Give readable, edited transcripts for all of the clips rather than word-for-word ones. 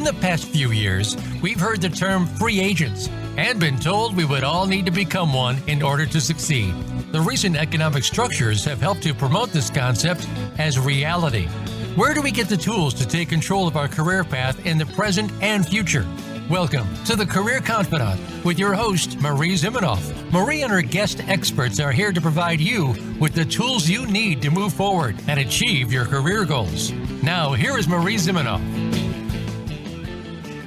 the past few years, we've heard the term free agents and been told we would all need to become one in order to succeed. The recent economic structures have helped to promote this concept as reality. Where do we get the tools to take control of our career path in the present and future? Welcome to The Career Confidant with your host, Marie Zimenoff. Marie and her guest experts are here to provide you with the tools you need to move forward and achieve your career goals. Now, here is Marie Zimenoff.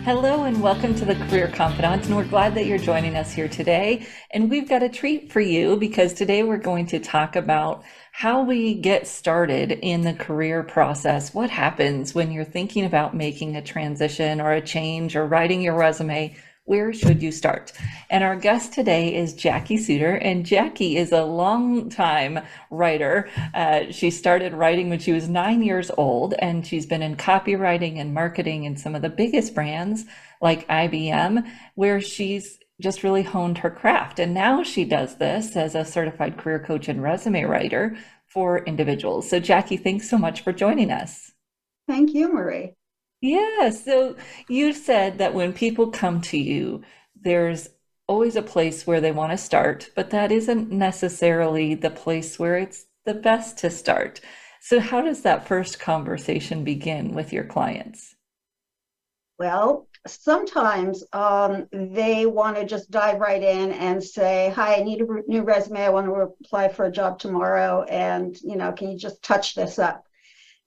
Hello and welcome to The Career Confidant, and we're glad that you're joining us here today. And we've got a treat for you because today we're going to talk about how we get started in the career process. What happens when you're thinking about making a transition or a change or writing your resume? Where should you start? And our guest today is Jackie Suter, and Jackie is a long-time writer. She started writing when she was 9 years old, and she's been in copywriting and marketing in some of the biggest brands like IBM, where she's just really honed her craft. And now she does this as a certified career coach and resume writer for individuals. So Jackie, thanks so much for joining us. Thank you, Marie. Yeah, so you said that when people come to you, there's always a place where they want to start, but that isn't necessarily the place where it's the best to start. So how does that first conversation begin with your clients? Well, sometimes they want to just dive right in and say, hi, I need a new resume. I want to apply for a job tomorrow. And, can you just touch this up?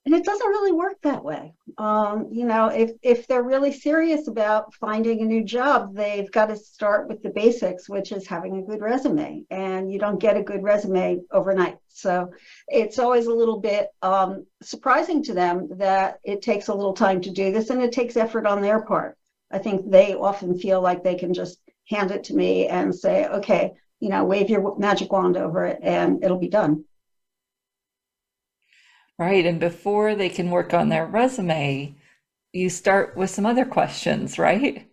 And it doesn't really work that way. If they're really serious about finding a new job, they've got to start with the basics, which is having a good resume. And you don't get a good resume overnight. So it's always a little bit surprising to them that it takes a little time to do this, and it takes effort on their part. I think they often feel like they can just hand it to me and say, okay, wave your magic wand over it and it'll be done. Right. And before they can work on their resume, you start with some other questions, right?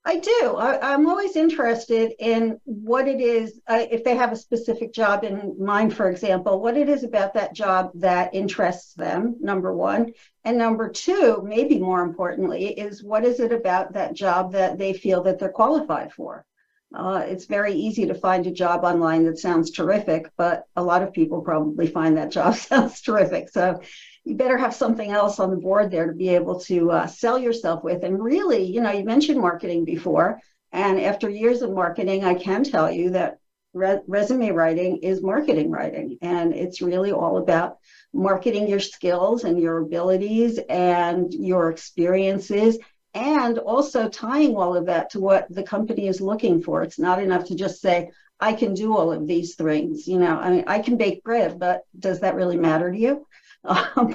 I do. I'm always interested in what it is, if they have a specific job in mind, for example, what it is about that job that interests them, number one. And number two, maybe more importantly, is what is it about that job that they feel that they're qualified for? It's very easy to find a job online that sounds terrific, but a lot of people probably find that job sounds terrific. So you better have something else on the board there to be able to sell yourself with. And really, you mentioned marketing before. And after years of marketing, I can tell you that resume writing is marketing writing. And it's really all about marketing your skills and your abilities and your experiences, and also tying all of that to what the company is looking for. It's not enough to just say, I can do all of these things. I can bake bread, but does that really matter to you?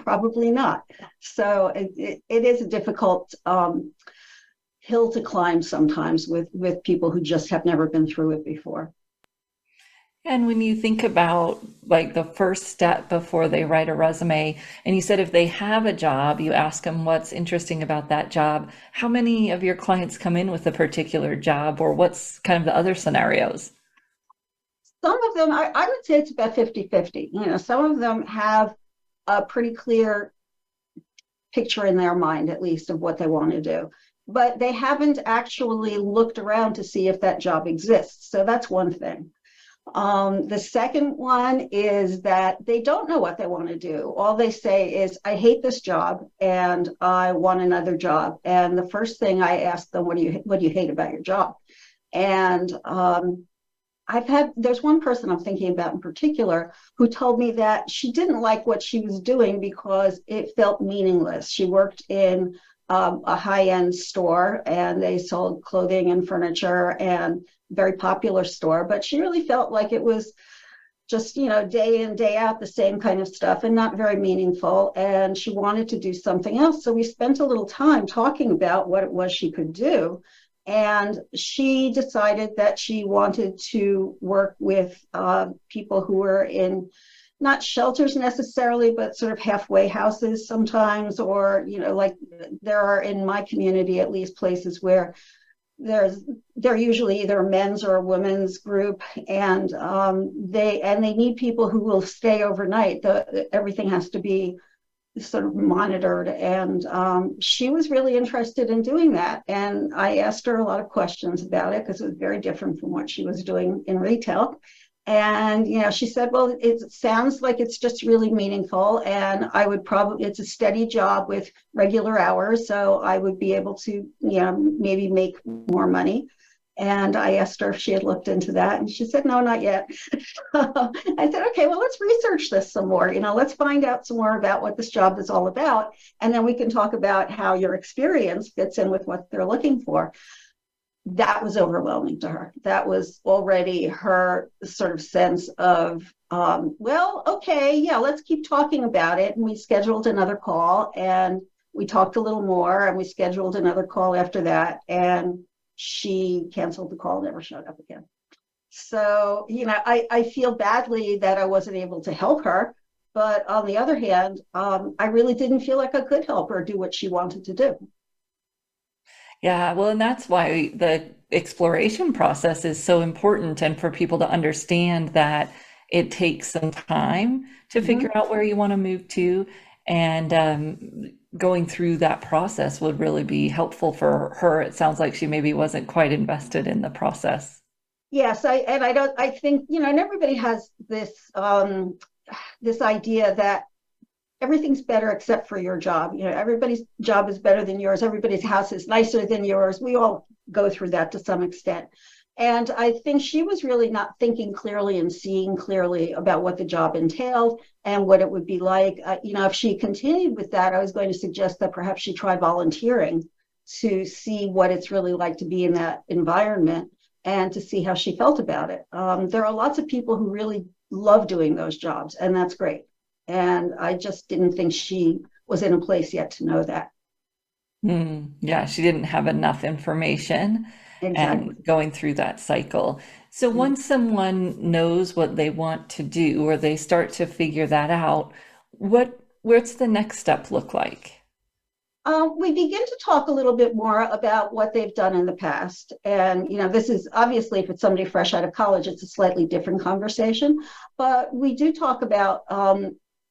Probably not. So it is a difficult hill to climb sometimes with people who just have never been through it before. And when you think about like the first step before they write a resume, and you said if they have a job, you ask them what's interesting about that job. How many of your clients come in with a particular job, or what's kind of the other scenarios? Some of them, I would say it's about 50-50. Some of them have a pretty clear picture in their mind, at least, of what they want to do. But they haven't actually looked around to see if that job exists. So that's one thing. The second one is that they don't know what they want to do. All they say is, I hate this job and I want another job. And the first thing I ask them, what do you hate about your job? And there's one person I'm thinking about in particular who told me that she didn't like what she was doing because it felt meaningless. She worked in a high-end store, and they sold clothing and furniture, and very popular store, but she really felt like it was just, day in, day out, the same kind of stuff and not very meaningful. And she wanted to do something else. So we spent a little time talking about what it was she could do. And she decided that she wanted to work with people who were in not shelters necessarily, but sort of halfway houses sometimes, or, like there are in my community, at least, places where they're usually either a men's or a women's group, and they need people who will stay overnight. Everything has to be sort of monitored. And she was really interested in doing that. And I asked her a lot of questions about it because it was very different from what she was doing in retail. And, she said, well, it sounds like it's just really meaningful. And I would probably, it's a steady job with regular hours. So I would be able to, maybe make more money. And I asked her if she had looked into that. And she said, no, not yet. I said, okay, well, let's research this some more. Let's find out some more about what this job is all about. And then we can talk about how your experience fits in with what they're looking for. That was overwhelming to her. That was already her sort of sense of, well, okay, yeah, let's keep talking about it. And we scheduled another call and we talked a little more and we scheduled another call after that. And she canceled the call, never showed up again. So, I feel badly that I wasn't able to help her. But on the other hand, I really didn't feel like I could help her do what she wanted to do. Yeah, well, and that's why the exploration process is so important, and for people to understand that it takes some time to figure out where you want to move to. And going through that process would really be helpful for her. It sounds like she maybe wasn't quite invested in the process. Yes, I think, and everybody has this this idea that everything's better except for your job. Everybody's job is better than yours. Everybody's house is nicer than yours. We all go through that to some extent. And I think she was really not thinking clearly and seeing clearly about what the job entailed and what it would be like. If she continued with that, I was going to suggest that perhaps she try volunteering to see what it's really like to be in that environment and to see how she felt about it. There are lots of people who really love doing those jobs, and that's great. And I just didn't think she was in a place yet to know that. Yeah, she didn't have enough information Exactly. and going through that cycle. So once someone knows what they want to do or they start to figure that out, what's the next step look like? We begin to talk a little bit more about what they've done in the past. And, this is obviously, if it's somebody fresh out of college, it's a slightly different conversation. But we do talk about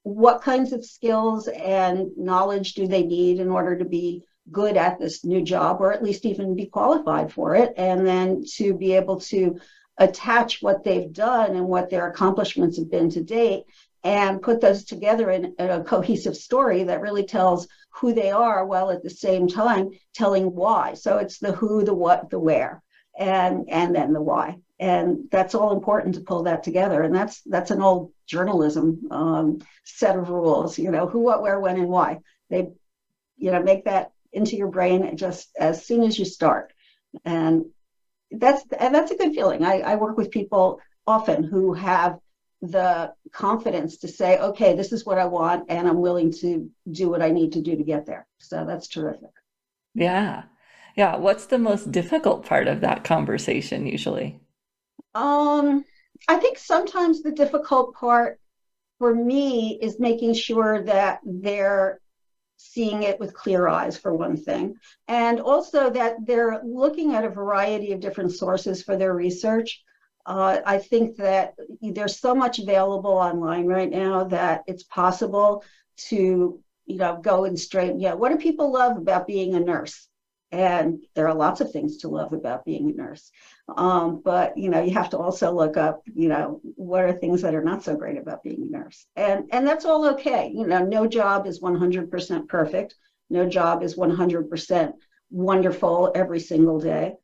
what kinds of skills and knowledge do they need in order to be good at this new job, or at least even be qualified for it. And then to be able to attach what they've done and what their accomplishments have been to date and put those together in a cohesive story that really tells who they are, while at the same time telling why. So it's the who, the what, the where, and then the why. And that's all important to pull that together. And that's an old journalism set of rules, who, what, where, when, and why. They, make that into your brain just as soon as you start. And that's a good feeling. I work with people often who have the confidence to say, okay, this is what I want, and I'm willing to do what I need to do to get there. So that's terrific. Yeah. Yeah. What's the most difficult part of that conversation usually? I think sometimes the difficult part for me is making sure that they're seeing it with clear eyes, for one thing, and also that they're looking at a variety of different sources for their research. I think that there's so much available online right now that it's possible to, go and straight, what do people love about being a nurse? And there are lots of things to love about being a nurse. But, you have to also look up, what are things that are not so great about being a nurse? And that's all okay. No job is 100% perfect. No job is 100% wonderful every single day.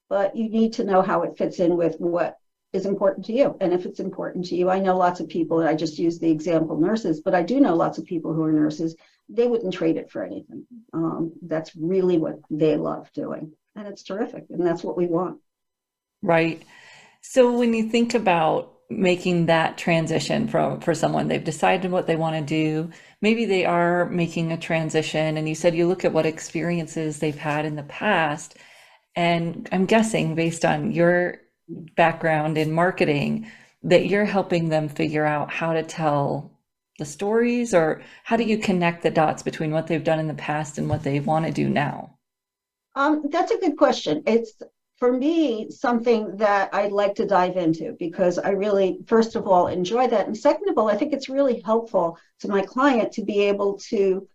But you need to know how it fits in with what is important to you. And if it's important to you, I know lots of people, and I just use the example nurses, but I do know lots of people who are nurses, they wouldn't trade it for anything. That's really what they love doing. And it's terrific. And that's what we want. Right. So when you think about making that transition for someone, they've decided what they want to do, maybe they are making a transition, and you said you look at what experiences they've had in the past. And I'm guessing based on your background in marketing that you're helping them figure out how to tell the stories, or how do you connect the dots between what they've done in the past and what they want to do now? That's a good question. for me, something that I'd like to dive into because I really, first of all, enjoy that. And second of all, I think it's really helpful to my client to be able to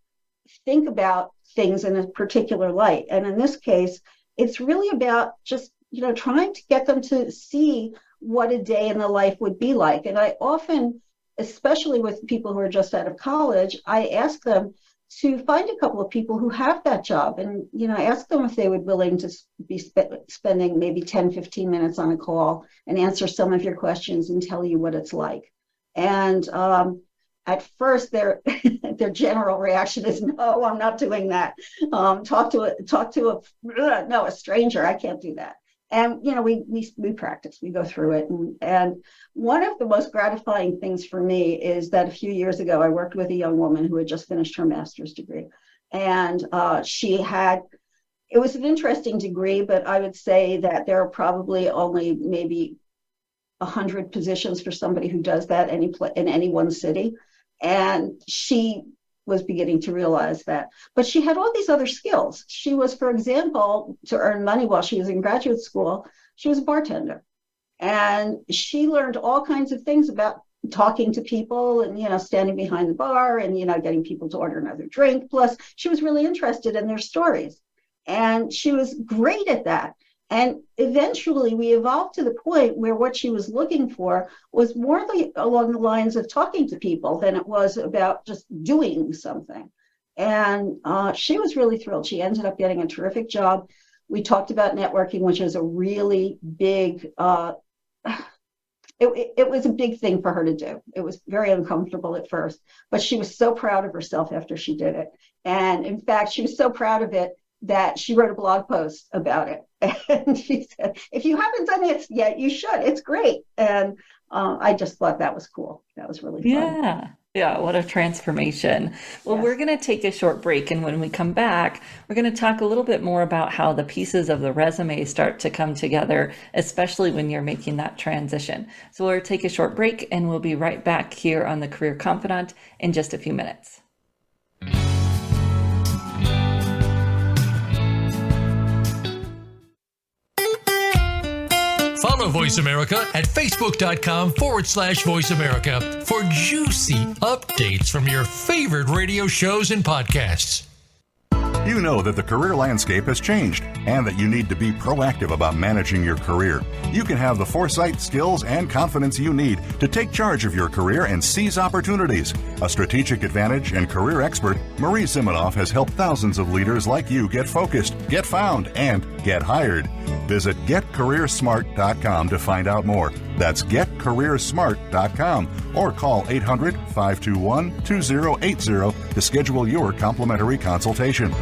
think about things in a particular light. And in this case, it's really about just, trying to get them to see what a day in the life would be like. And I often, especially with people who are just out of college, I ask them to find a couple of people who have that job and, ask them if they would willing to be spending maybe 10, 15 minutes on a call and answer some of your questions and tell you what it's like. And at first, their general reaction is, no, I'm not doing that. Talk to a stranger. I can't do that. And, we practice, we go through it. And one of the most gratifying things for me is that a few years ago, I worked with a young woman who had just finished her master's degree. And it was an interesting degree, but I would say that there are probably only maybe 100 positions for somebody who does that in any one city. And she was beginning to realize that. But she had all these other skills. She was, for example, to earn money while she was in graduate school, she was a bartender. And she learned all kinds of things about talking to people and, standing behind the bar and, getting people to order another drink. Plus, she was really interested in their stories. And she was great at that. And eventually we evolved to the point where what she was looking for was more along the lines of talking to people than it was about just doing something. And she was really thrilled. She ended up getting a terrific job. We talked about networking, which is a really big, it was a big thing for her to do. It was very uncomfortable at first, but she was so proud of herself after she did it. And in fact, she was so proud of it that she wrote a blog post about it. And she said, if you haven't done it yet, you should. It's great. And I just thought that was cool. That was really fun. Yeah. What a transformation. Well, Yes. We're going to take a short break. And when we come back, we're going to talk a little bit more about how the pieces of the resume start to come together, especially when you're making that transition. So we'll take a short break and we'll be right back here on the Career Confidant in just a few minutes. Follow Voice America at facebook.com/Voice America for juicy updates from your favorite radio shows and podcasts. You know that the career landscape has changed and that you need to be proactive about managing your career. You can have the foresight, skills, and confidence you need to take charge of your career and seize opportunities. A strategic advantage and career expert, Marie Zimenoff has helped thousands of leaders like you get focused, get found, and get hired. Visit getcareersmart.com to find out more. That's getcareersmart.com or call 800-521-2080 to schedule your complimentary consultation.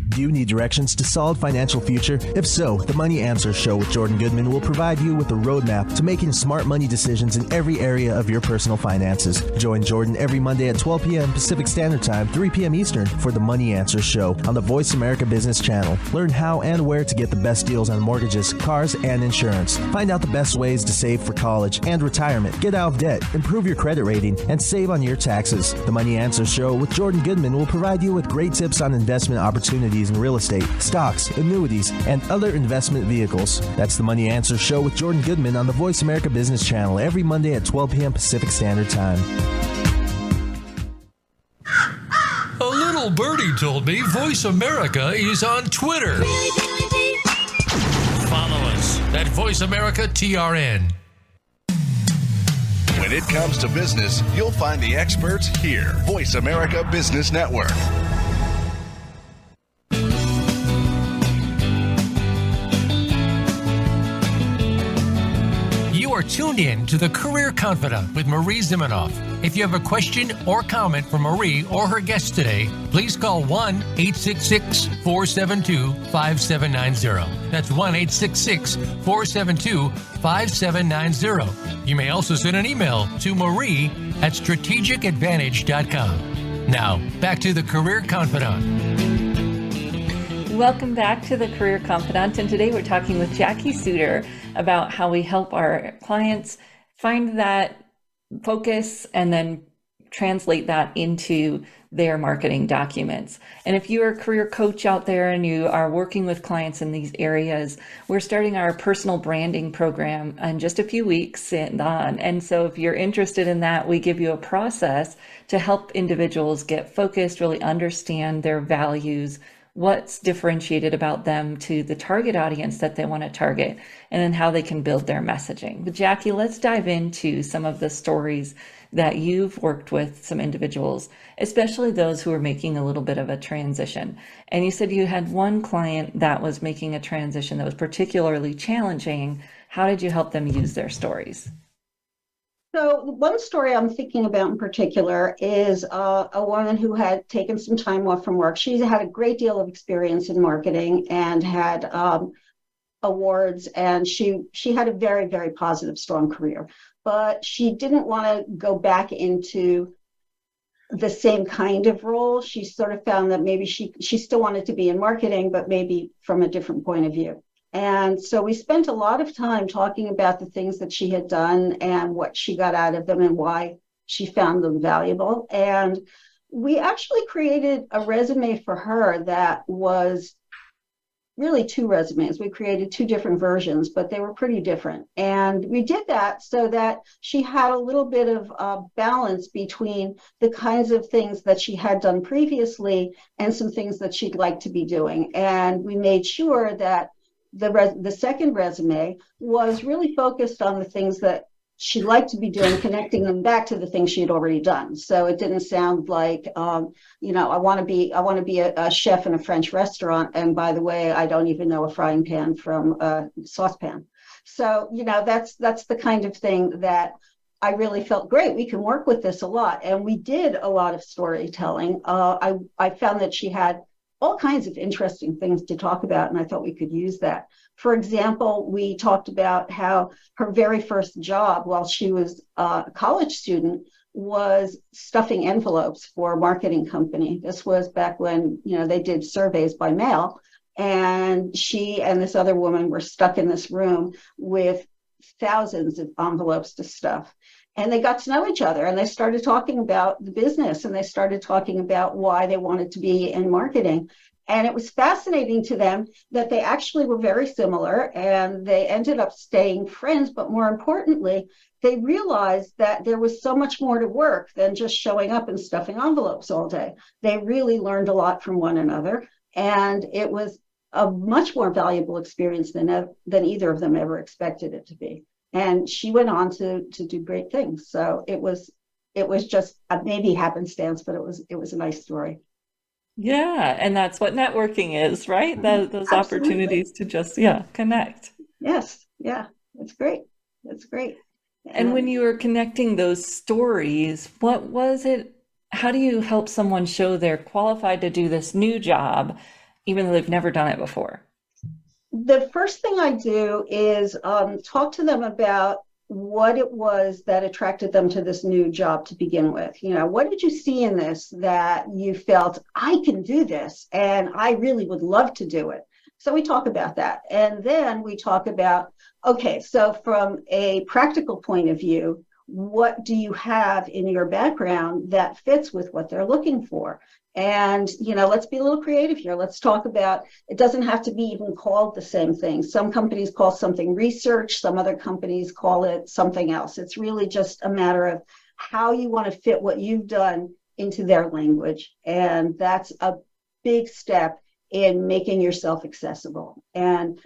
Do you need directions to solid financial future? If so, the Money Answer Show with Jordan Goodman will provide you with a roadmap to making smart money decisions in every area of your personal finances. Join Jordan every Monday at 12 p.m. Pacific Standard Time, 3 p.m. Eastern for the Money Answer Show on the Voice America Business Channel. Learn how and where to get the best deals on mortgages, cars, and insurance. Find out the best ways to save for college and retirement, get out of debt, improve your credit rating, and save on your taxes. The Money Answer Show with Jordan Goodman will provide you with great tips on investment opportunities in real estate, stocks, annuities, and other investment vehicles. That's the Money Answer Show with Jordan Goodman on the Voice America Business Channel every Monday at 12 p.m. Pacific Standard Time. A little birdie told me Voice America is on Twitter. Follow us at Voice America TRN. When it comes to business, you'll find the experts here. Voice America Business Network. You are tuned in to the Career Confidant with Marie Zimenoff. If you have a question or comment for Marie or her guest today, please call 1-866-472-5790. That's 1-866-472-5790. You may also send an email to marie@strategicadvantage.com. Now, back to the Career Confidant. Welcome back to the Career Confidant, and today we're talking with Jackie Suter about how we help our clients find that focus and then translate that into their marketing documents. And if you're a career coach out there and you are working with clients in these areas, we're starting our personal branding program in just a few weeks. And so if you're interested in that, we give you a process to help individuals get focused, really understand their values, what's differentiated about them to the target audience that they want to target, and then how they can build their messaging. But Jackie, let's dive into some of the stories that you've worked with some individuals, especially those who are making a little bit of a transition. And you said you had one client that was making a transition that was particularly challenging. How did you help them use their stories? So one story I'm thinking about in particular is a woman who had taken some time off from work. She had a great deal of experience in marketing and had awards, and she had a very, very positive, strong career. But she didn't want to go back into the same kind of role. She sort of found that maybe she still wanted to be in marketing, but maybe from a different point of view. And so we spent a lot of time talking about the things that she had done and what she got out of them and why she found them valuable. And we actually created a resume for her that was really two resumes. We created two different versions, but they were pretty different. And we did that so that she had a little bit of balance between the kinds of things that she had done previously and some things that she'd like to be doing. And we made sure that the second resume was really focused on the things that she'd like to be doing, connecting them back to the things she had already done. So it didn't sound like, I want to be a chef in a French restaurant. And by the way, I don't even know a frying pan from a saucepan. So, that's the kind of thing that I really felt great. We can work with this a lot. And we did a lot of storytelling. I found that she had all kinds of interesting things to talk about, and I thought we could use that. For example, we talked about how her very first job while she was a college student was stuffing envelopes for a marketing company. This was back when, they did surveys by mail, and she and this other woman were stuck in this room with thousands of envelopes to stuff. And they got to know each other, and they started talking about the business, and they started talking about why they wanted to be in marketing. And it was fascinating to them that they actually were very similar, and they ended up staying friends. But more importantly, they realized that there was so much more to work than just showing up and stuffing envelopes all day. They really learned a lot from one another, and it was a much more valuable experience than either of them ever expected it to be. And she went on to do great things. So it was just maybe happenstance, but it was a nice story. Yeah, and that's what networking is, right? Those Absolutely. Opportunities to just, connect. Yes, yeah, that's great. That's great. And when you were connecting those stories, what was it? How do you help someone show they're qualified to do this new job, even though they've never done it before? The first thing I do is talk to them about what it was that attracted them to this new job to begin with. What did you see in this that you felt, I can do this and I really would love to do it? So we talk about that. And then we talk about, okay, so from a practical point of view, what do you have in your background that fits with what they're looking for? And, let's be a little creative here. Let's talk about, it doesn't have to be even called the same thing. Some companies call something research, some other companies call it something else. It's really just a matter of how you want to fit what you've done into their language. And that's a big step in making yourself accessible. And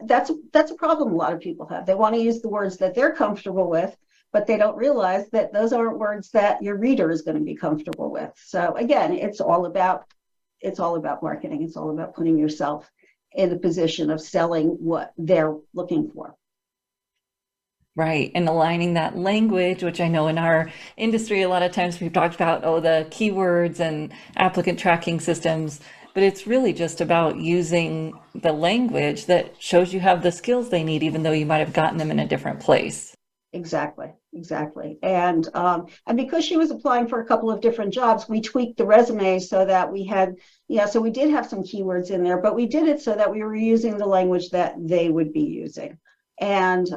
that's a problem a lot of people have. They want to use the words that they're comfortable with, but they don't realize that those aren't words that your reader is going to be comfortable with. So again, it's all about marketing. It's all about putting yourself in the position of selling what they're looking for. Right. And aligning that language, which I know in our industry, a lot of times we've talked about, the keywords and applicant tracking systems, but it's really just about using the language that shows you have the skills they need, even though you might have gotten them in a different place. Exactly. And because she was applying for a couple of different jobs, we tweaked the resume so that we had, so we did have some keywords in there, but we did it so that we were using the language that they would be using. And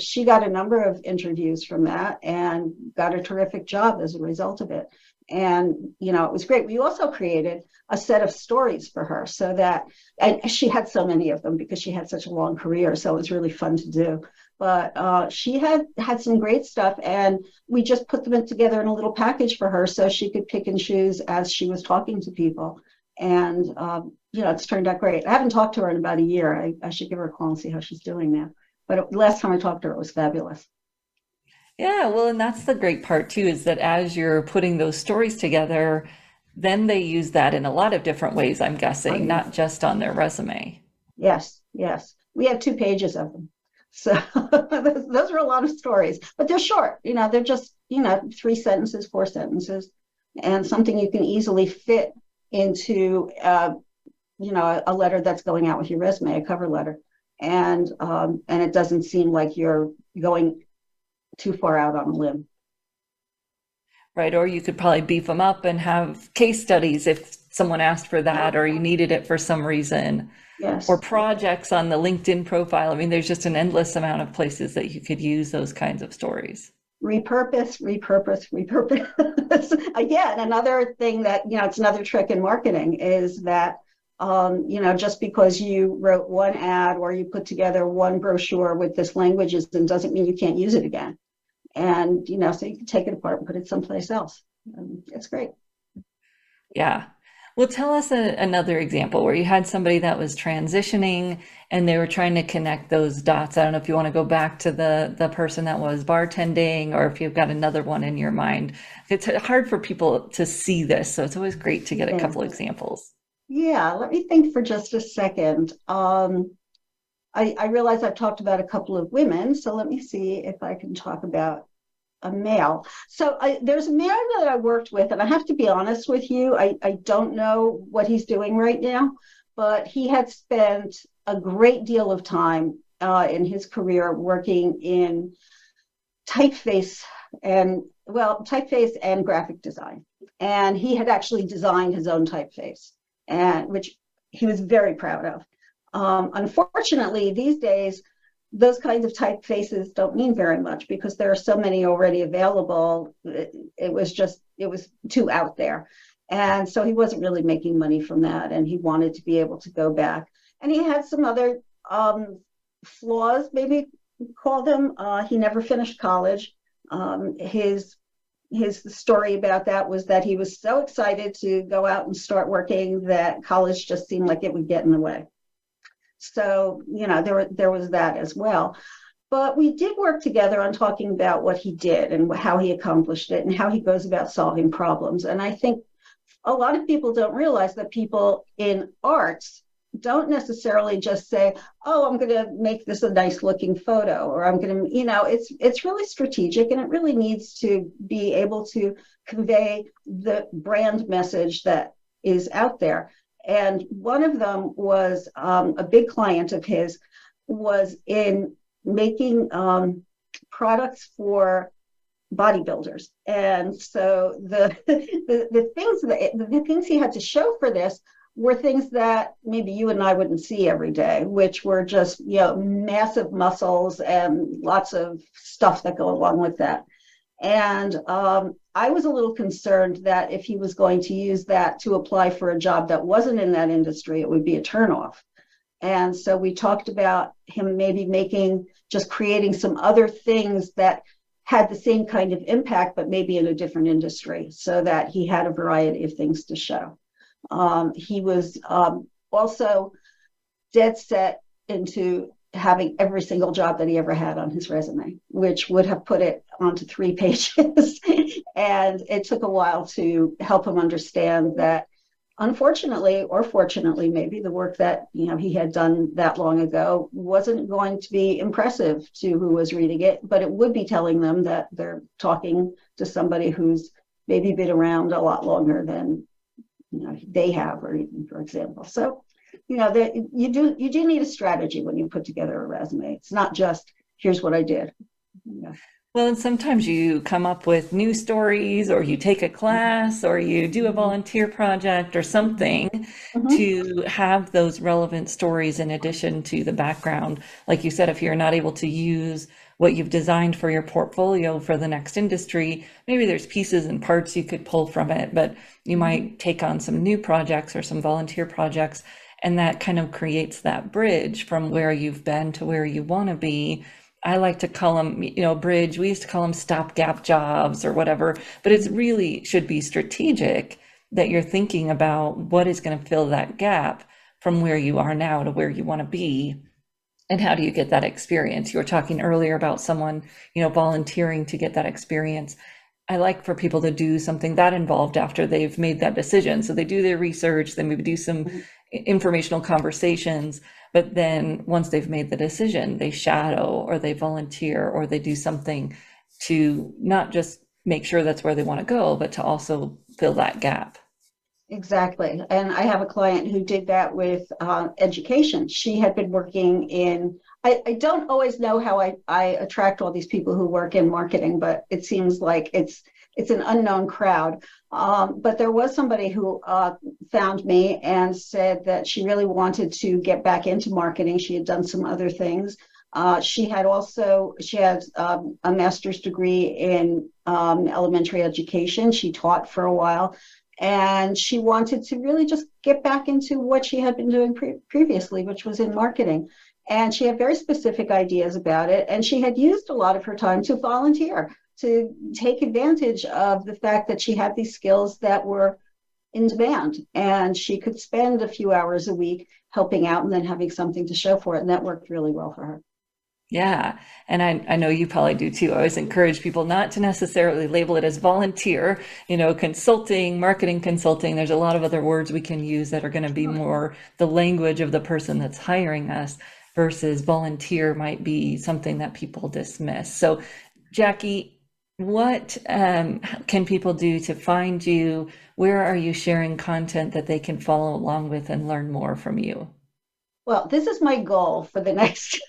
she got a number of interviews from that and got a terrific job as a result of it. And, it was great. We also created a set of stories for her so that, and she had so many of them because she had such a long career. So it was really fun to do. But she had some great stuff, and we just put them together in a little package for her so she could pick and choose as she was talking to people. And, it's turned out great. I haven't talked to her in about a year. I should give her a call and see how she's doing now. But last time I talked to her, it was fabulous. Yeah, well, and that's the great part too, is that as you're putting those stories together, then they use that in a lot of different ways, I'm guessing, not just on their resume. Yes, yes. We had 2 pages of them. So those are a lot of stories, but they're short. They're just, 3 sentences, 4 sentences, and something you can easily fit into, a letter that's going out with your resume, a cover letter. And it doesn't seem like you're going too far out on a limb. Right. Or you could probably beef them up and have case studies if someone asked for that, or you needed it for some reason. Yes. Or projects on the LinkedIn profile. I mean, there's just an endless amount of places that you could use those kinds of stories. Repurpose. Again, another thing that, it's another trick in marketing is that, just because you wrote one ad or you put together one brochure with this languages, then doesn't mean you can't use it again. And, so you can take it apart and put it someplace else. It's great. Yeah. Well, tell us another example where you had somebody that was transitioning and they were trying to connect those dots. I don't know if you want to go back to the person that was bartending, or if you've got another one in your mind. It's hard for people to see this, so it's always great to get a couple examples. Yeah, let me think for just a second. I realize I've talked about a couple of women, so let me see if I can talk about a male. So there's a man that I worked with, and I have to be honest with you, I don't know what he's doing right now, but he had spent a great deal of time in his career working in typeface and graphic design. And he had actually designed his own typeface, and which he was very proud of. Unfortunately, these days, those kinds of typefaces don't mean very much because there are so many already available. It was too out there. And so he wasn't really making money from that, and he wanted to be able to go back. And he had some other flaws, maybe call them. He never finished college. His story about that was that he was so excited to go out and start working that college just seemed like it would get in the way. So, there was that as well. But we did work together on talking about what he did and how he accomplished it and how he goes about solving problems. And I think a lot of people don't realize that people in arts don't necessarily just say, oh, I'm going to make this a nice looking photo, or I'm going to, it's really strategic, and it really needs to be able to convey the brand message that is out there. And one of them was a big client of his was in making products for bodybuilders. And so the things he had to show for this were things that maybe you and I wouldn't see every day, which were just, massive muscles and lots of stuff that go along with that. And I was a little concerned that if he was going to use that to apply for a job that wasn't in that industry, it would be a turnoff. And so we talked about him maybe creating some other things that had the same kind of impact, but maybe in a different industry, so that he had a variety of things to show. He was also dead set into having every single job that he ever had on his resume, which would have put it onto 3 pages. And it took a while to help him understand that, unfortunately, or fortunately, maybe the work that he had done that long ago wasn't going to be impressive to who was reading it, but it would be telling them that they're talking to somebody who's maybe been around a lot longer than they have, or even, for example. So, you do need a strategy when you put together a resume. It's not just here's what I did. Well, and sometimes you come up with new stories, or you take a class, or you do a volunteer project or something Mhm. to have those relevant stories in addition to the background. Like you said, if you're not able to use what you've designed for your portfolio for the next industry, maybe there's pieces and parts you could pull from it, but you might take on some new projects or some volunteer projects, and that kind of creates that bridge from where you've been to where you want to be. I like to call them, bridge. We used to call them stopgap jobs or whatever, but it's really should be strategic that you're thinking about what is going to fill that gap from where you are now to where you want to be. And how do you get that experience? You were talking earlier about someone, volunteering to get that experience. I like for people to do something that involved after they've made that decision. So they do their research, then maybe do some informational conversations, but then once they've made the decision, they shadow or they volunteer or they do something to not just make sure that's where they want to go, but to also fill that gap. Exactly. And I have a client who did that with education. She had been working in, I don't always know how I attract all these people who work in marketing, but it seems like it's an unknown crowd. But there was somebody who found me and said that she really wanted to get back into marketing. She had done some other things. She has a master's degree in elementary education. She taught for a while. And she wanted to really just get back into what she had been doing previously, which was in marketing. And she had very specific ideas about it. And she had used a lot of her time to volunteer, to take advantage of the fact that she had these skills that were in demand. And she could spend a few hours a week helping out and then having something to show for it. And that worked really well for her. Yeah. And I know you probably do too. I always encourage people not to necessarily label it as volunteer, consulting, marketing consulting. There's a lot of other words we can use that are going to be more the language of the person that's hiring us, versus volunteer might be something that people dismiss. So, Jackie, what can people do to find you? Where are you sharing content that they can follow along with and learn more from you? Well, this is my goal for the next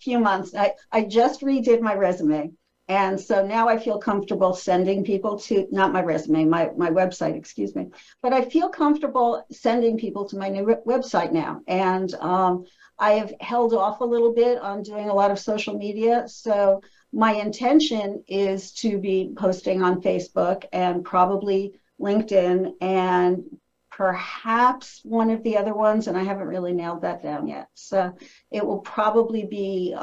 few months. I just redid my resume. And so now I feel comfortable sending people to, not my resume, my website, excuse me. But I feel comfortable sending people to my new website now. And I have held off a little bit on doing a lot of social media. So my intention is to be posting on Facebook and probably LinkedIn and perhaps one of the other ones, and I haven't really nailed that down yet. So it will probably be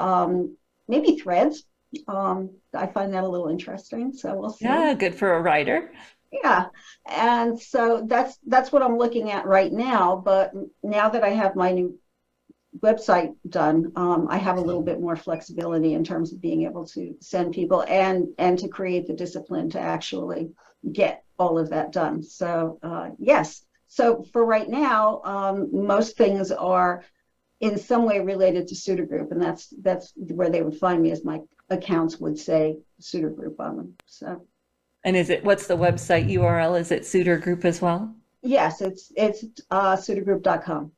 maybe Threads. I find that a little interesting, so we'll see. Yeah, good for a writer. Yeah, and so that's what I'm looking at right now. But now that I have my new website done, I have a little bit more flexibility in terms of being able to send people and to create the discipline to actually get all of that done. So yes. So for right now, most things are in some way related to Suitor Group, and that's where they would find me, as my accounts would say Suitor Group on them. So. And what's the website URL? Is it Suitor Group as well? Yes, it's suitorgroup.com.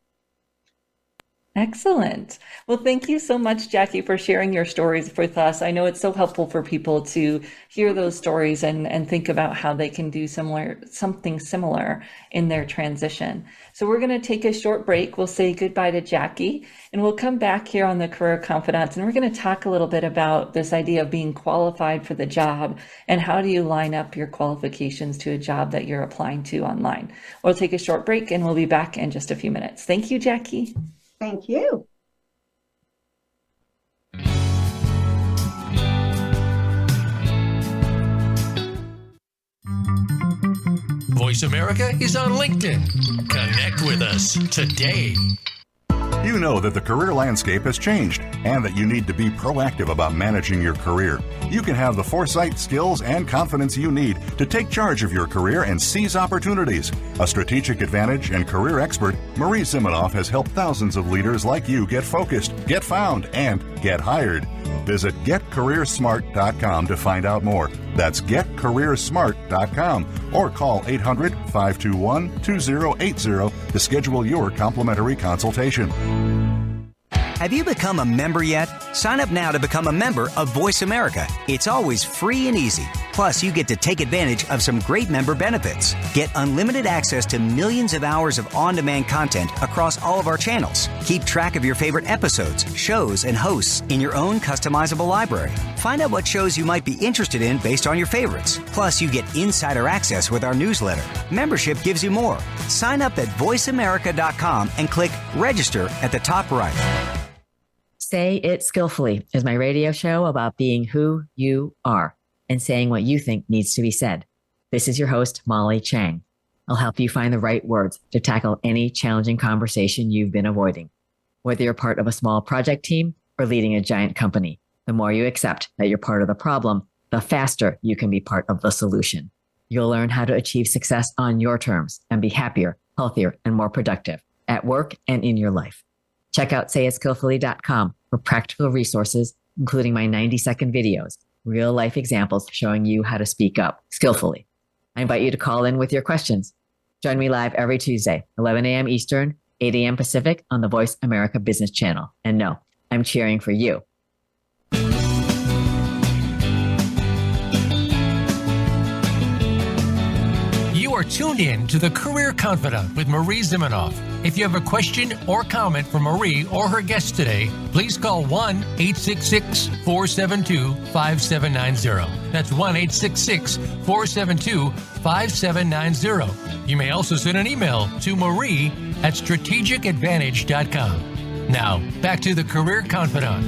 Excellent. Well, thank you so much, Jackie, for sharing your stories with us. I know it's so helpful for people to hear those stories and think about how they can do something similar in their transition. So we're going to take a short break. We'll say goodbye to Jackie, and we'll come back here on the Career Confidants, and we're going to talk a little bit about this idea of being qualified for the job and how do you line up your qualifications to a job that you're applying to online. We'll take a short break, and we'll be back in just a few minutes. Thank you, Jackie. Thank you. Voice America is on LinkedIn. Connect with us today. You know that the career landscape has changed and that you need to be proactive about managing your career. You can have the foresight, skills, and confidence you need to take charge of your career and seize opportunities. A strategic advantage and career expert, Marie Zimenoff has helped thousands of leaders like you get focused, get found, and get hired. Visit getcareersmart.com to find out more. That's getcareersmart.com or call 800-521-2080 to schedule your complimentary consultation. Have you become a member yet? Sign up now to become a member of Voice America. It's always free and easy. Plus, you get to take advantage of some great member benefits. Get unlimited access to millions of hours of on-demand content across all of our channels. Keep track of your favorite episodes, shows, and hosts in your own customizable library. Find out what shows you might be interested in based on your favorites. Plus, you get insider access with our newsletter. Membership gives you more. Sign up at voiceamerica.com and click register at the top right. Say It Skillfully is my radio show about being who you are and saying what you think needs to be said. This is your host, Molly Chang. I'll help you find the right words to tackle any challenging conversation you've been avoiding. Whether you're part of a small project team or leading a giant company, the more you accept that you're part of the problem, the faster you can be part of the solution. You'll learn how to achieve success on your terms and be happier, healthier, and more productive at work and in your life. Check out sayitskillfully.com for practical resources, including my 90-second videos, real life examples showing you how to speak up skillfully. I invite you to call in with your questions. Join me live every Tuesday, 11 a.m. Eastern, 8 a.m. Pacific on the Voice America Business Channel. And no, I'm cheering for you. You are tuned in to The Career Confidant with Marie Zimenoff. If you have a question or comment for Marie or her guest today, please call 1-866-472-5790. That's 1-866-472-5790. You may also send an email to marie@strategicadvantage.com. Now, back to The Career Confidant.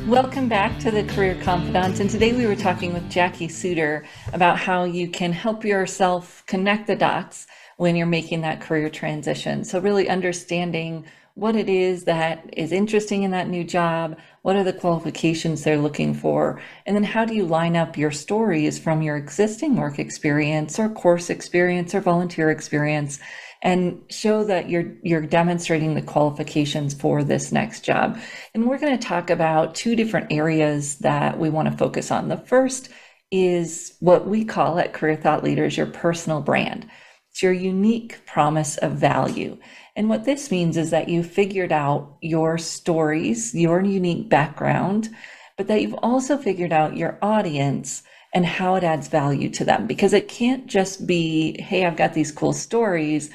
Welcome back to the Career Confidant. And today we were talking with Jackie Suter about how you can help yourself connect the dots when you're making that career transition. So really understanding what it is that is interesting in that new job, what are the qualifications they're looking for, and then how do you line up your stories from your existing work experience or course experience or volunteer experience and show that you're demonstrating the qualifications for this next job. And we're going to talk about two different areas that we want to focus on. The first is what we call at Career Thought Leaders your personal brand. It's your unique promise of value. And what this means is that you figured out your stories, your unique background, but that you've also figured out your audience and how it adds value to them. Because it can't just be, hey, I've got these cool stories.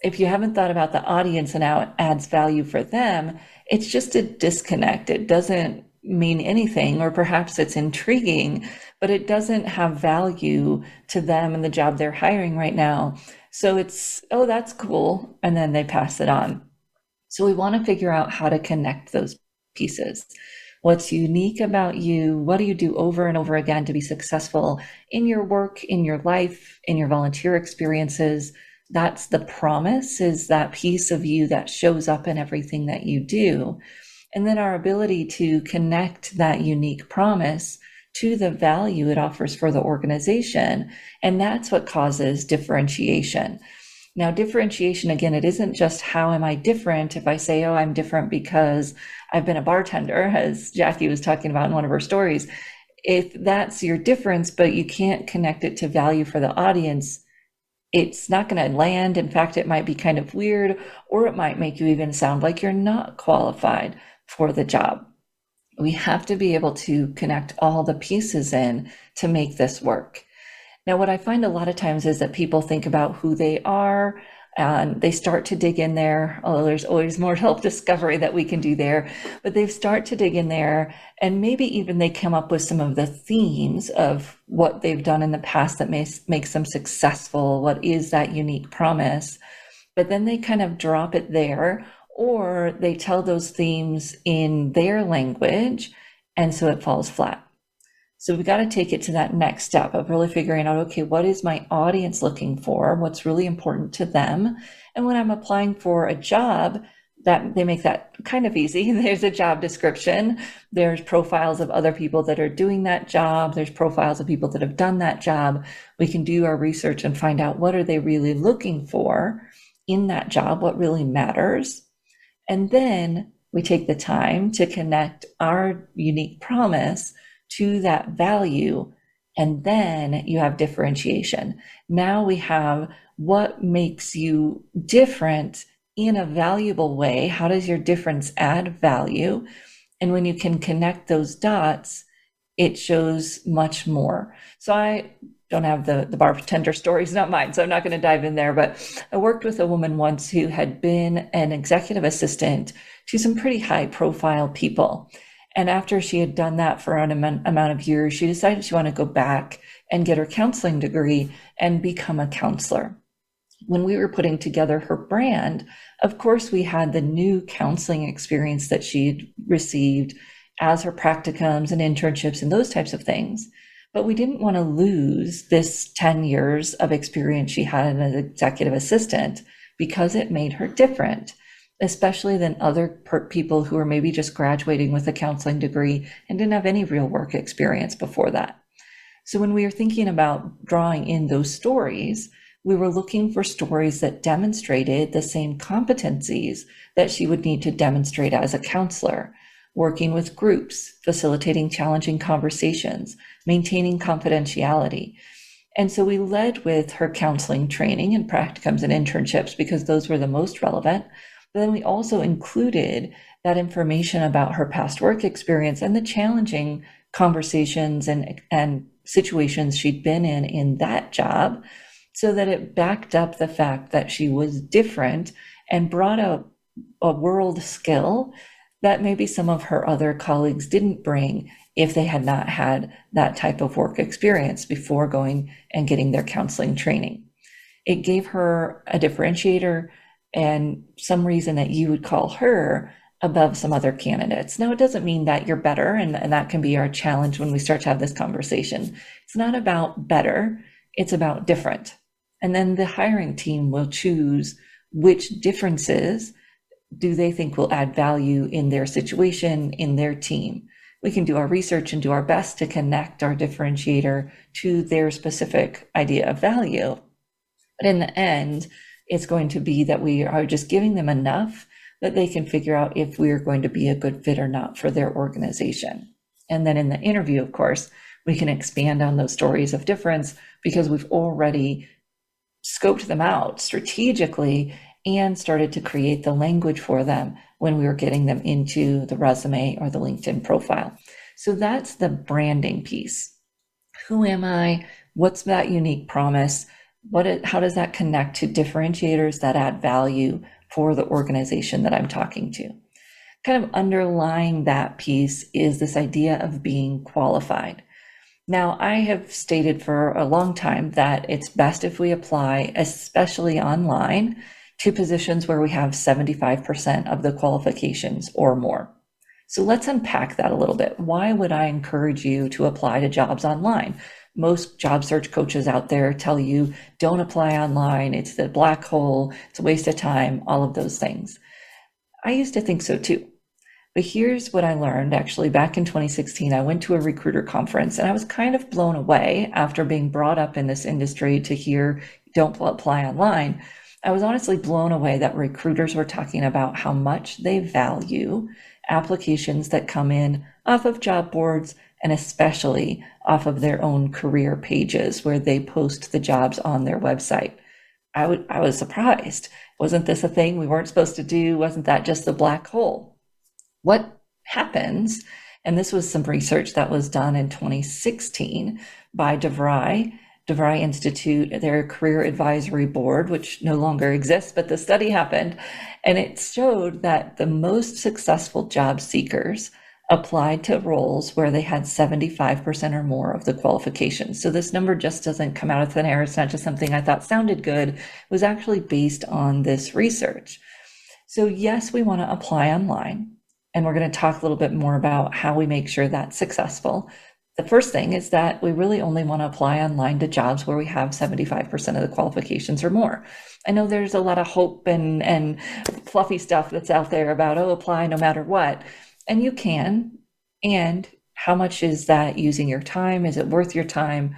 If you haven't thought about the audience and how it adds value for them, it's just a disconnect. It doesn't mean anything, or perhaps it's intriguing, but it doesn't have value to them and the job they're hiring right now. So it's, oh, that's cool. And then they pass it on. So we want to figure out how to connect those pieces. What's unique about you? What do you do over and over again to be successful in your work, in your life, in your volunteer experiences? That's the promise, is that piece of you that shows up in everything that you do. And then our ability to connect that unique promise to the value it offers for the organization. And that's what causes differentiation. Now, differentiation, again, it isn't just how am I different. If I say, oh, I'm different because I've been a bartender, as Jackie was talking about in one of her stories, if that's your difference, but you can't connect it to value for the audience, it's not going to land. In fact, it might be kind of weird, or it might make you even sound like you're not qualified for the job. We have to be able to connect all the pieces in to make this work. Now, what I find a lot of times is that people think about who they are and they start to dig in there. Although there's always more self-discovery that we can do there, but they start to dig in there, and maybe even they come up with some of the themes of what they've done in the past that makes them successful. What is that unique promise? But then they kind of drop it there, or they tell those themes in their language, and so it falls flat. So we've got to take it to that next step of really figuring out, okay, what is my audience looking for? What's really important to them? And when I'm applying for a job, that they make that kind of easy. There's a job description. There's profiles of other people that are doing that job. There's profiles of people that have done that job. We can do our research and find out what are they really looking for in that job, what really matters. And then we take the time to connect our unique promise to that value, and then you have differentiation. Now we have what makes you different in a valuable way. How does your difference add value? And when you can connect those dots, it shows much more. So I don't have the bartender stories, not mine, so I'm not going to dive in there, but I worked with a woman once who had been an executive assistant to some pretty high profile people. And after she had done that for an amount of years, she decided she wanted to go back and get her counseling degree and become a counselor. When we were putting together her brand, of course, we had the new counseling experience that she'd received as her practicums and internships and those types of things. But we didn't want to lose this 10 years of experience she had as an executive assistant because it made her different, especially than other people who were maybe just graduating with a counseling degree and didn't have any real work experience before that. So when we were thinking about drawing in those stories, we were looking for stories that demonstrated the same competencies that she would need to demonstrate as a counselor: working with groups, facilitating challenging conversations, maintaining confidentiality. And so we led with her counseling training and practicums and internships because those were the most relevant. But then we also included that information about her past work experience and the challenging conversations and situations she'd been in that job, so that it backed up the fact that she was different and brought a world skill that maybe some of her other colleagues didn't bring if they had not had that type of work experience before going and getting their counseling training. It gave her a differentiator and some reason that you would call her above some other candidates. Now, it doesn't mean that you're better, and that can be our challenge when we start to have this conversation. It's not about better, it's about different. And then the hiring team will choose which differences do they think will add value in their situation, in their team. We can do our research and do our best to connect our differentiator to their specific idea of value. But in the end, it's going to be that we are just giving them enough that they can figure out if we are going to be a good fit or not for their organization. And then in the interview, of course, we can expand on those stories of difference because we've already scoped them out strategically and started to create the language for them when we were getting them into the resume or the LinkedIn profile. So that's the branding piece. Who am I? What's that unique promise? How does that connect to differentiators that add value for the organization that I'm talking to? Kind of underlying that piece is this idea of being qualified. Now, I have stated for a long time that it's best if we apply, especially online, to positions where we have 75% of the qualifications or more. So let's unpack that a little bit. Why would I encourage you to apply to jobs online? Most job search coaches out there tell you, don't apply online. It's the black hole. It's a waste of time, all of those things. I used to think so too. But here's what I learned actually back in 2016. I went to a recruiter conference and I was kind of blown away after being brought up in this industry to hear, don't apply online. I was honestly blown away that recruiters were talking about how much they value applications that come in off of job boards and especially off of their own career pages where they post the jobs on their website. I was surprised. Wasn't this a thing we weren't supposed to do? Wasn't that just the black hole? What happens, and this was some research that was done in 2016 by DeVry Institute, their career advisory board, which no longer exists, but the study happened, and it showed that the most successful job seekers applied to roles where they had 75% or more of the qualifications. So this number just doesn't come out of thin air. It's not just something I thought sounded good. It was actually based on this research. So yes, we want to apply online, and we're going to talk a little bit more about how we make sure that's successful. The first thing is that we really only want to apply online to jobs where we have 75% of the qualifications or more. I know there's a lot of hope and fluffy stuff that's out there about, apply no matter what. And you can. And how much is that using your time? Is it worth your time?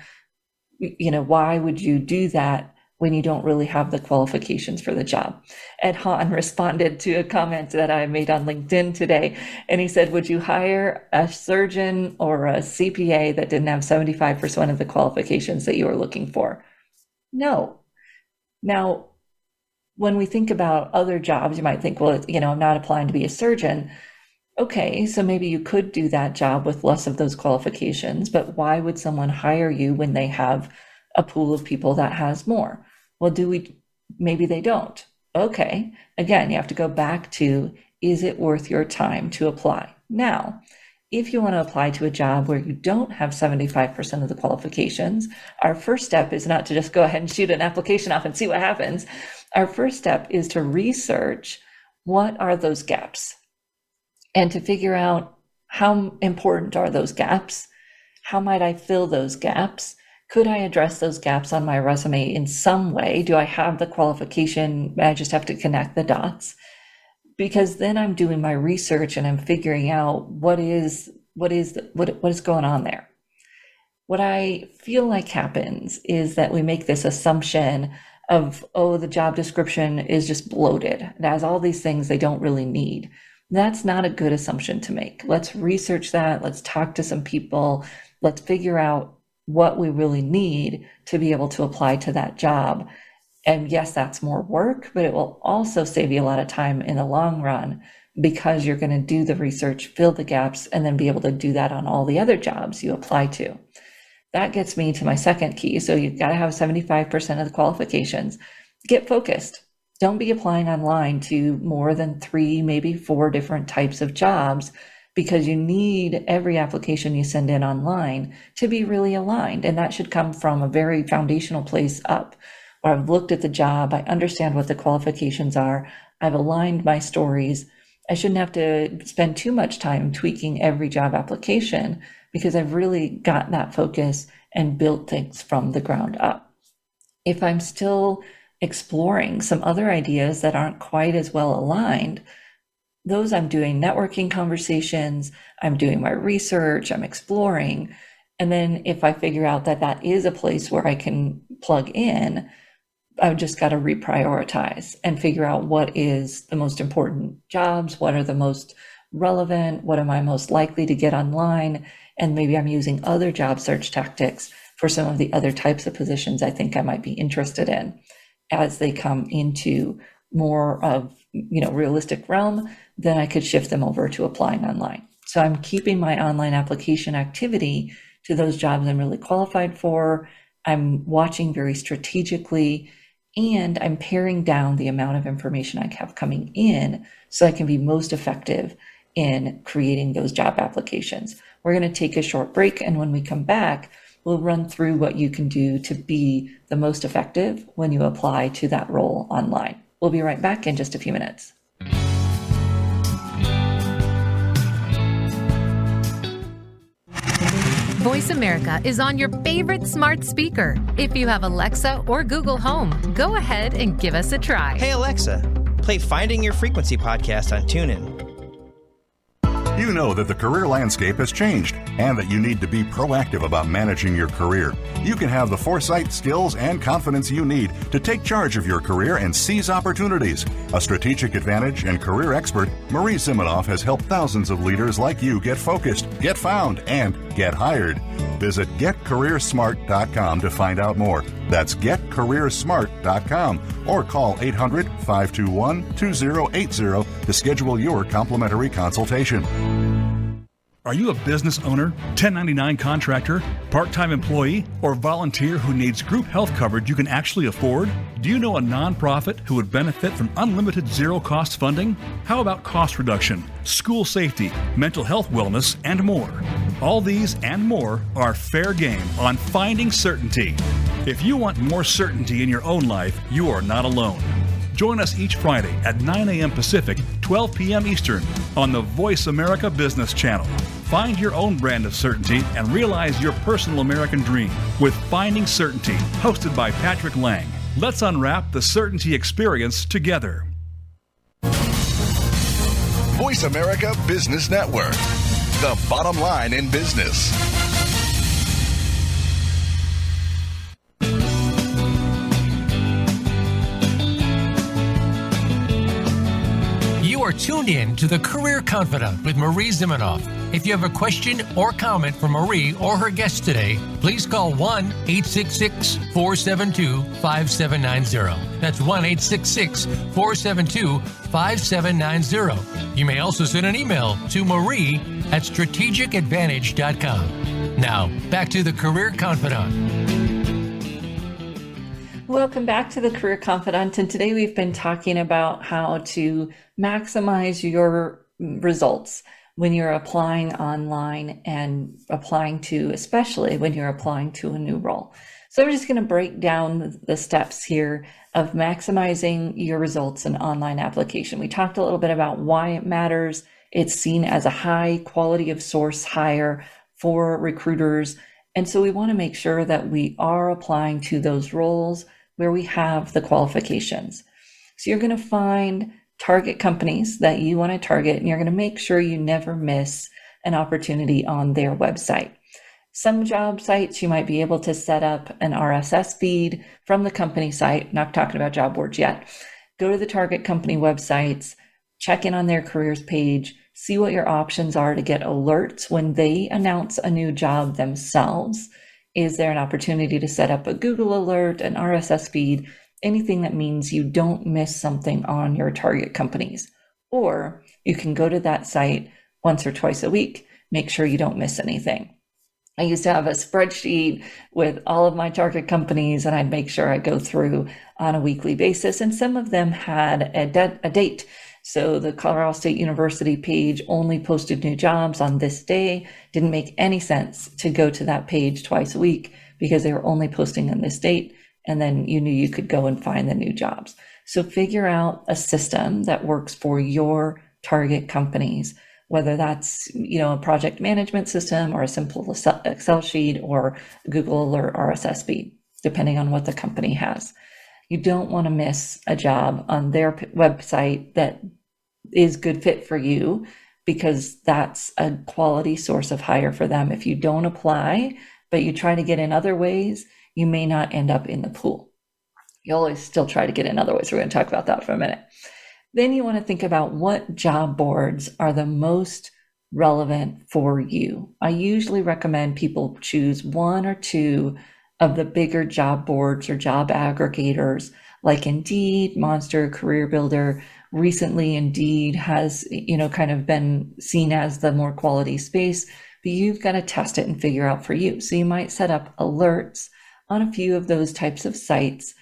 Why would you do that when you don't really have the qualifications for the job? Ed Hahn responded to a comment that I made on LinkedIn today, and he said, would you hire a surgeon or a CPA that didn't have 75% of the qualifications that you were looking for? No. Now, when we think about other jobs, you might think, well, I'm not applying to be a surgeon. Okay, so maybe you could do that job with less of those qualifications, but why would someone hire you when they have a pool of people that has more? Well, maybe they don't. Okay, again, you have to go back to, is it worth your time to apply? Now, if you want to apply to a job where you don't have 75% of the qualifications, our first step is not to just go ahead and shoot an application off and see what happens. Our first step is to research what are those gaps and to figure out how important are those gaps? How might I fill those gaps? Could I address those gaps on my resume in some way? Do I have the qualification? I just have to connect the dots. Because then I'm doing my research and I'm figuring out what is going on there. What I feel like happens is that we make this assumption of, the job description is just bloated. It has all these things they don't really need. That's not a good assumption to make. Let's research that. Let's talk to some people. Let's figure out what we really need to be able to apply to that job. And yes, that's more work, but it will also save you a lot of time in the long run because you're going to do the research, fill the gaps, and then be able to do that on all the other jobs you apply to. That gets me to my second key. So you've got to have 75% of the qualifications. Get focused. Don't be applying online to more than 3, maybe 4 different types of jobs, because you need every application you send in online to be really aligned. And that should come from a very foundational place up. Where I've looked at the job, I understand what the qualifications are, I've aligned my stories. I shouldn't have to spend too much time tweaking every job application because I've really got that focus and built things from the ground up. If I'm still exploring some other ideas that aren't quite as well aligned, those I'm doing networking conversations, I'm doing my research, I'm exploring. And then if I figure out that that is a place where I can plug in, I've just got to reprioritize and figure out what is the most important jobs, what are the most relevant, what am I most likely to get online, and maybe I'm using other job search tactics for some of the other types of positions I think I might be interested in as they come into more of realistic realm. Then I could shift them over to applying online. So I'm keeping my online application activity to those jobs I'm really qualified for. I'm watching very strategically, and I'm paring down the amount of information I have coming in so I can be most effective in creating those job applications. We're going to take a short break, and when we come back, we'll run through what you can do to be the most effective when you apply to that role online. We'll be right back in just a few minutes. Voice America is on your favorite smart speaker. If you have Alexa or Google Home, go ahead and give us a try. Hey Alexa, play Finding Your Frequency podcast on TuneIn. You know that the career landscape has changed and that you need to be proactive about managing your career. You can have the foresight, skills, and confidence you need to take charge of your career and seize opportunities. A strategic advantage and career expert, Marie Zimenoff has helped thousands of leaders like you get focused, get found, and get hired. Visit getcareersmart.com to find out more. That's getcareersmart.com or call 800-521-2080 to schedule your complimentary consultation. Are you a business owner, 1099 contractor, part-time employee, or volunteer who needs group health coverage you can actually afford? Do you know a nonprofit who would benefit from unlimited zero-cost funding? How about cost reduction, school safety, mental health wellness, and more? All these and more are fair game on Finding Certainty. If you want more certainty in your own life, you are not alone. Join us each Friday at 9 a.m. Pacific, 12 p.m. Eastern on the Voice America Business Channel. Find your own brand of certainty and realize your personal American dream with Finding Certainty, hosted by Patrick Lang. Let's unwrap the certainty experience together. Voice America Business Network, the bottom line in business. You You are tuned in to the Career Confidant with Marie Zimenoff. If you have a question or comment for Marie or her guest today, please call 1-866-472-5790. That's 1-866-472-5790. You may also send an email to marie@strategicadvantage.com. Now, back to the Career Confidant. Welcome back to the Career Confidant, and today we've been talking about how to maximize your results when you're applying online and especially when you're applying to a new role. So I'm just going to break down the steps here of maximizing your results in online application. We talked a little bit about why it matters. It's seen as a high quality of source hire for recruiters. And so we want to make sure that we are applying to those roles where we have the qualifications. So you're going to find target companies that you want to target, and you're going to make sure you never miss an opportunity on their website. Some job sites, you might be able to set up an RSS feed from the company site. Not talking about job boards yet. Go to the target company websites, check in on their careers page, see what your options are to get alerts when they announce a new job themselves. Is there an opportunity to set up a Google alert, an RSS feed, anything that means you don't miss something on your target companies? Or you can go to that site once or twice a week, make sure you don't miss anything. I used to have a spreadsheet with all of my target companies, and I'd make sure I go through on a weekly basis, and some of them had a date. So the Colorado State University page only posted new jobs on this day. Didn't make any sense to go to that page twice a week because they were only posting on this date. And then you knew you could go and find the new jobs. So figure out a system that works for your target companies, whether that's, a project management system or a simple Excel sheet or Google or RSS feed, depending on what the company has. You don't want to miss a job on their website that is good fit for you, because that's a quality source of hire for them. If you don't apply, but you try to get in other ways, you may not end up in the pool. You always still try to get in other ways. We're going to talk about that for a minute. Then you want to think about what job boards are the most relevant for you. I usually recommend people choose one or two of the bigger job boards or job aggregators like Indeed, Monster, Career Builder. Recently, Indeed has, kind of been seen as the more quality space, but you've got to test it and figure out for you. So you might set up alerts on a few of those types of sites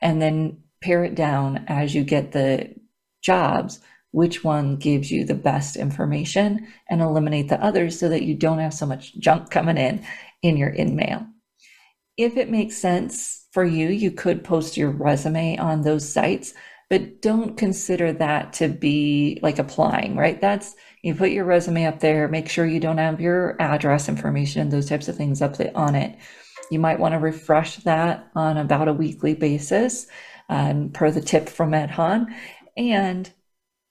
and then pare it down as you get the jobs, which one gives you the best information, and eliminate the others so that you don't have so much junk coming in your in-mail. If it makes sense for you, you could post your resume on those sites, but don't consider that to be like applying, right? You put your resume up there, make sure you don't have your address information, those types of things up on it. You might want to refresh that on about a weekly basis, per the tip from Ed Hahn. And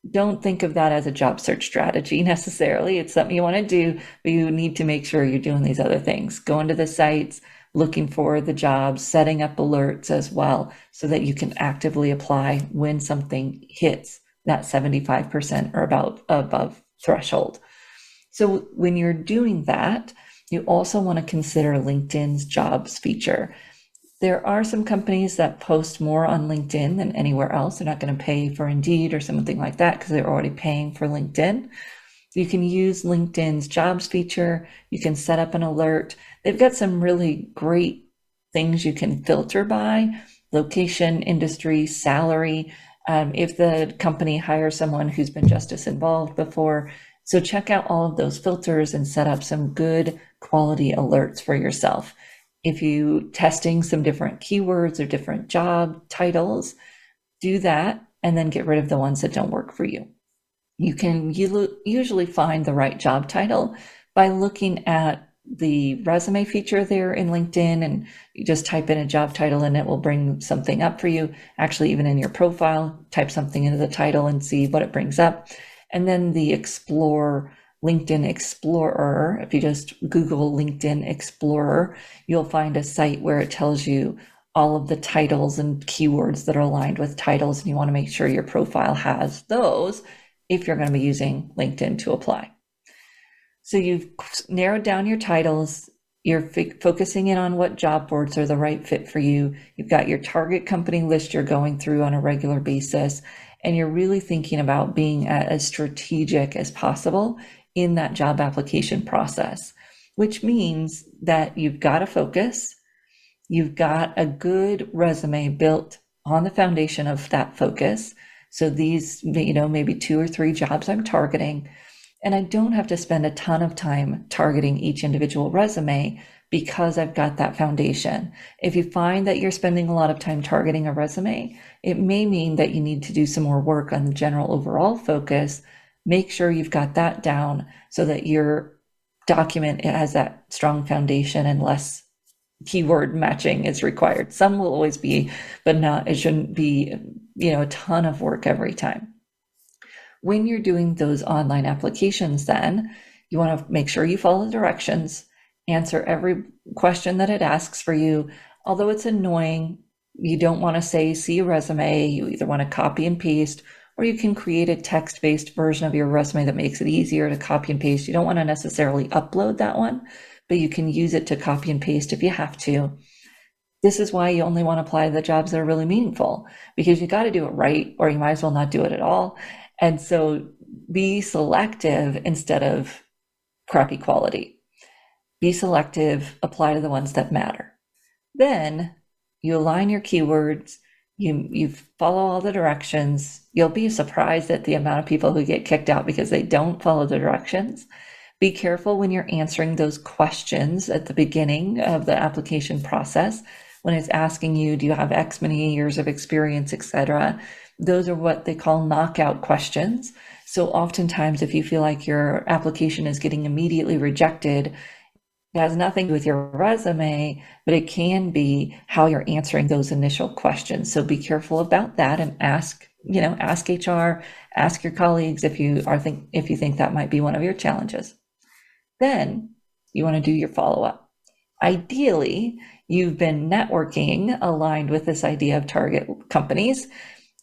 don't think of that as a job search strategy necessarily. It's something you want to do, but you need to make sure you're doing these other things. Going to the sites, looking for the jobs, setting up alerts as well, so that you can actively apply when something hits that 75% or above threshold. So when you're doing that, you also want to consider LinkedIn's jobs feature. There are some companies that post more on LinkedIn than anywhere else. They're not going to pay for Indeed or something like that because they're already paying for LinkedIn. You can use LinkedIn's jobs feature. You can set up an alert. They've got some really great things you can filter by: location, industry, salary, if the company hires someone who's been justice involved before. So check out all of those filters and set up some good quality alerts for yourself. If you testing some different keywords or different job titles, do that and then get rid of the ones that don't work for you. You can usually find the right job title by looking at the resume feature there in LinkedIn, and you just type in a job title and it will bring something up for you. Actually, even in your profile, type something into the title and see what it brings up. And then the LinkedIn Explorer, if you just Google LinkedIn Explorer, you'll find a site where it tells you all of the titles and keywords that are aligned with titles, and you want to make sure your profile has those. if you're going to be using LinkedIn to apply. So you've narrowed down your titles. You're focusing in on what job boards are the right fit for you. You've got your target company list you're going through on a regular basis, and you're really thinking about being as strategic as possible in that job application process, which means that you've got to focus. You've got a good resume built on the foundation of that focus. So these, maybe 2 or 3 jobs I'm targeting, and I don't have to spend a ton of time targeting each individual resume because I've got that foundation. If you find that you're spending a lot of time targeting a resume, it may mean that you need to do some more work on the general overall focus. Make sure you've got that down so that your document has that strong foundation and less keyword matching is required. Some will always be, but it shouldn't be, a ton of work every time. When you're doing those online applications, then you want to make sure you follow the directions, answer every question that it asks for you. Although it's annoying, you don't want to say, see a resume. You either want to copy and paste, or you can create a text-based version of your resume that makes it easier to copy and paste. You don't want to necessarily upload that one, but you can use it to copy and paste if you have to. This is why you only want to apply to the jobs that are really meaningful, because you got to do it right, or you might as well not do it at all. And so be selective instead of crappy quality. Be selective, apply to the ones that matter. Then you align your keywords, you follow all the directions. You'll be surprised at the amount of people who get kicked out because they don't follow the directions. Be careful when you're answering those questions at the beginning of the application process, when it's asking you, do you have X many years of experience, etc. Those are what they call knockout questions. So oftentimes, if you feel like your application is getting immediately rejected, it has nothing to do with your resume, but it can be how you're answering those initial questions. So be careful about that and ask HR, ask your colleagues if you think that might be one of your challenges. Then you want to do your follow-up. Ideally, you've been networking aligned with this idea of target companies,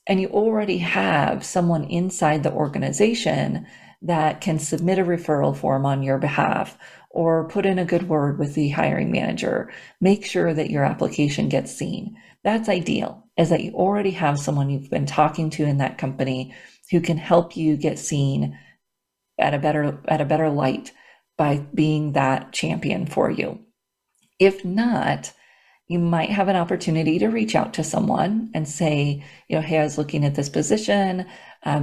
and you already have someone inside the organization that can submit a referral form on your behalf or put in a good word with the hiring manager. Make sure that your application gets seen. That's ideal, is that you already have someone you've been talking to in that company who can help you get seen at a better light by being that champion for you. If not, you might have an opportunity to reach out to someone and say, hey, I was looking at this position.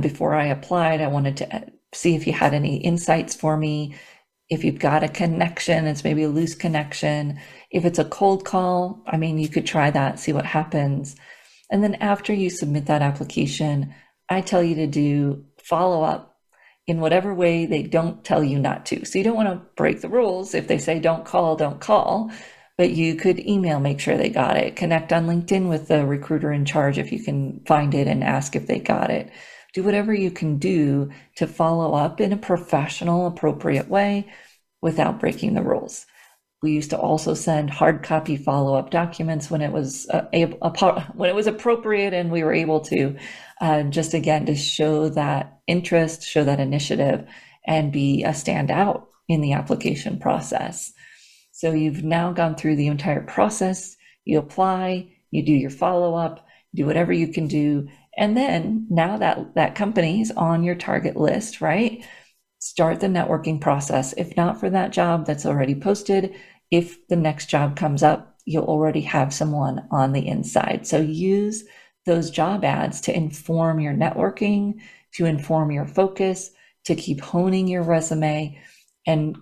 Before I applied, I wanted to see if you had any insights for me. If you've got a connection, it's maybe a loose connection. If it's a cold call, you could try that, see what happens. And then after you submit that application, I tell you to do follow-up in whatever way they don't tell you not to. So you don't want to break the rules. If they say don't call, don't call. But you could email, make sure they got it. Connect on LinkedIn with the recruiter in charge if you can find it and ask if they got it. Do whatever you can do to follow up in a professional, appropriate way without breaking the rules. We used to also send hard copy follow-up documents when it was appropriate and we were able to, just again to show that interest, show that initiative, and be a standout in the application process. So you've now gone through the entire process. You apply, you do your follow-up, do whatever you can do. And then now that company is on your target list, right? Start the networking process. If not for that job that's already posted, if the next job comes up, you'll already have someone on the inside. So use those job ads to inform your networking, to inform your focus, to keep honing your resume, and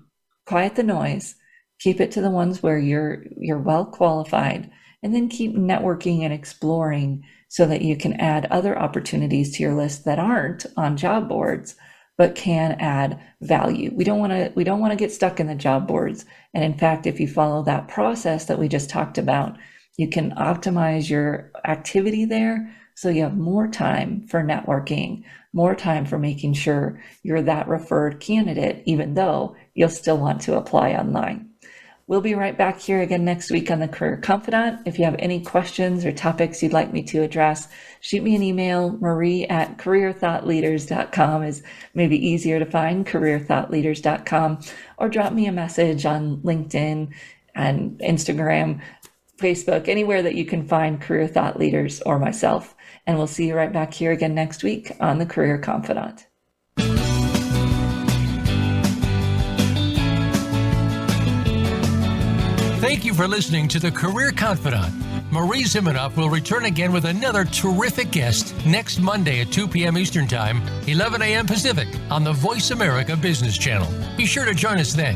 quiet the noise. Keep it to the ones where you're well qualified, and then keep networking and exploring so that you can add other opportunities to your list that aren't on job boards, but can add value. We don't want to get stuck in the job boards. And in fact, if you follow that process that we just talked about, you can optimize your activity there so you have more time for networking, more time for making sure you're that referred candidate, even though you'll still want to apply online. We'll be right back here again next week on The Career Confidant. If you have any questions or topics you'd like me to address, shoot me an email. Marie@careerthoughtleaders.com is maybe easier to find, careerthoughtleaders.com, or drop me a message on LinkedIn and Instagram, Facebook, anywhere that you can find Career Thought Leaders or myself. And we'll see you right back here again next week on The Career Confidant. Thank you for listening to The Career Confidant. Marie Zimenoff will return again with another terrific guest next Monday at 2 p.m. Eastern Time, 11 a.m. Pacific on the Voice America Business Channel. Be sure to join us then.